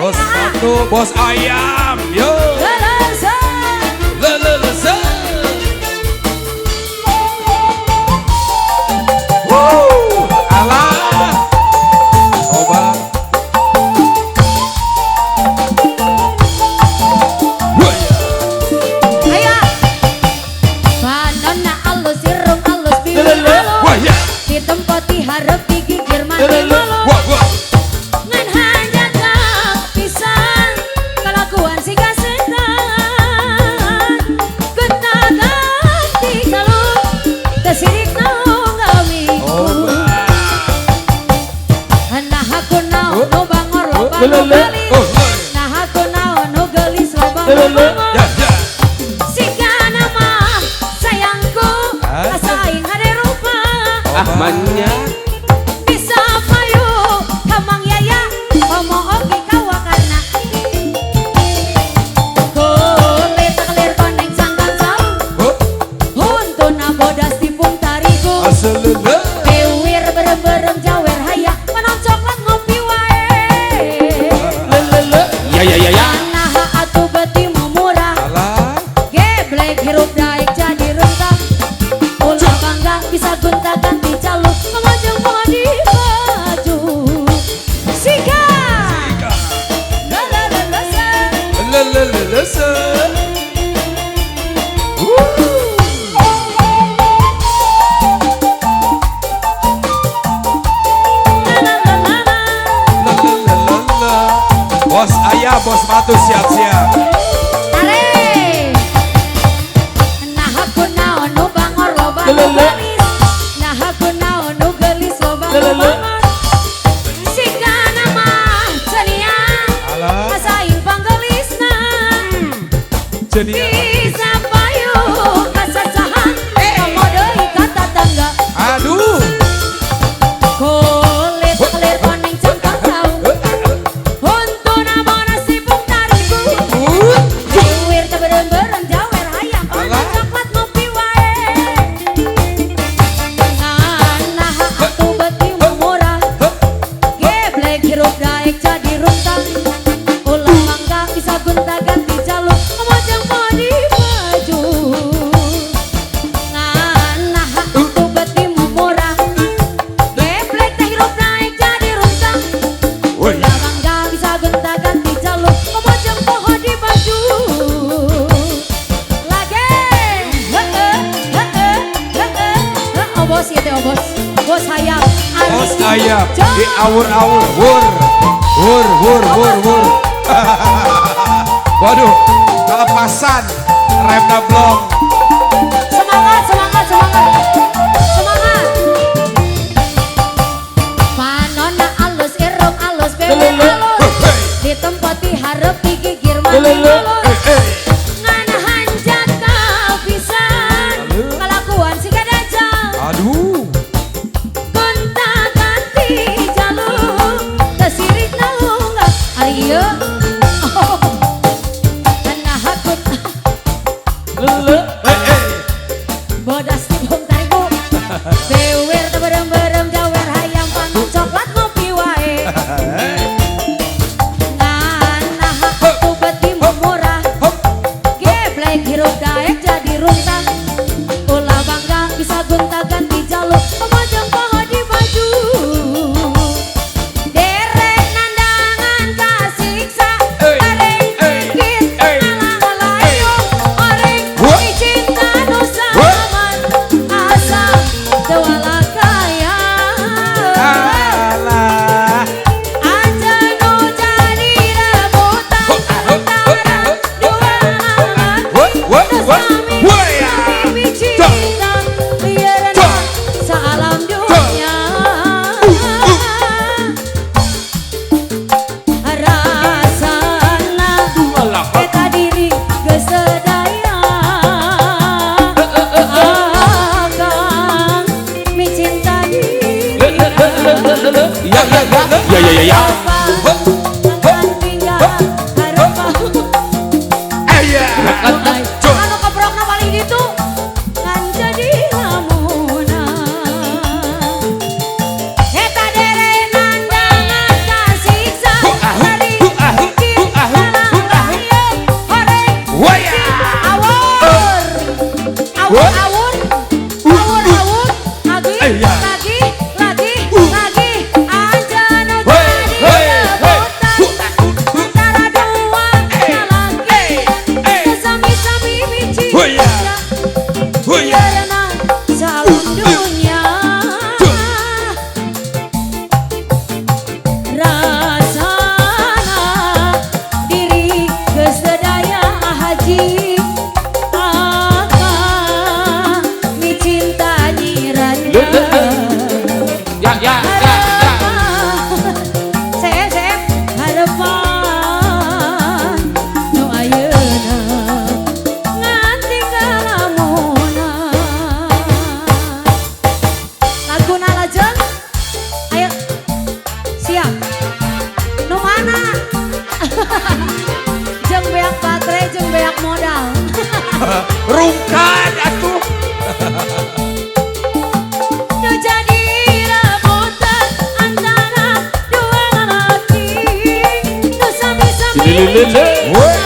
Bos satu, bos ayam, yo. Lelesa. Alah. Coba. Ayo. Banana alus irung alus bibir alus. Di tempat diharap digigir mati malu. Ngan hanya tak pisang kelakuan si gasetan. Genta ganti kalau kesirik naung kami. Nah aku naon nu bangor loba nu gelis. Nah aku naon nu gelis loba nu bangor. Sigana mah sayangku asa aing hade rupa. Ahmadnya. Bisa payu kamang yaya homo oge kawakarna. Kulit kelir koneng sangkan saung. Huntuna bodas tipung tariku. Bewir berem-berem jawer hayah menon coklat ngopi wae. Ya. Nah atuh beti murah. Alah. Geblek hirup daik jadi rentang. Ulah bangga bisa gonta ganti calon ngomong mau di baju. Sika. Lelesa. Bos ayah, bos batu siap-siap. Tare. Nah aku naon nu bangor loba nu gelis. Nah aku naon nu gelis loba nu bangor. Sigana mah cenian. Alah. Asaing panggelisna. Jadi Bisa payu kasasahan komo deui ka tatangga. aduh. Kulit kelir koneng cangkang saung. Huntuna bodas sibuk tariku. Bewir keberem-berem jawer hayam Alah. coklat ngopi wae. Nah atuh beti murah. Geblek hirup daek jadi runtang. Ulah mangga bisa gonta ganti jalur ngomong mau di baju. Nah atuh beti murah. Geblek teh hirup daek jadi runtang. Woi. Ulah mangga bisa gonta ganti jalur ngomong mau di baju. Lage. Oh bos ieu teh oh bos. Bos hayam. Bos ayam Jom. di awur-awur, wur. Waduh, kelepasan rem blong. Semangat. Panonna alus irung alus bebek alus. Di tempat diharap digigir mati malus. Ngan hanjat kau pisan kelakuan si gadajal. Aduh, Gonta ganti jalur kesirik naunggah ari ieu. Nah aku bodas tipung tariku. Bewir teu berem-berem jawer hayam panu coklat ngopi wae. Nah atuh beti murah. Geblek hirup daek jadi runtang. Ulah bangga bisa gonta ganti jalur pemojong poho di baju. Derek nandangan kasiksa lele. Woi.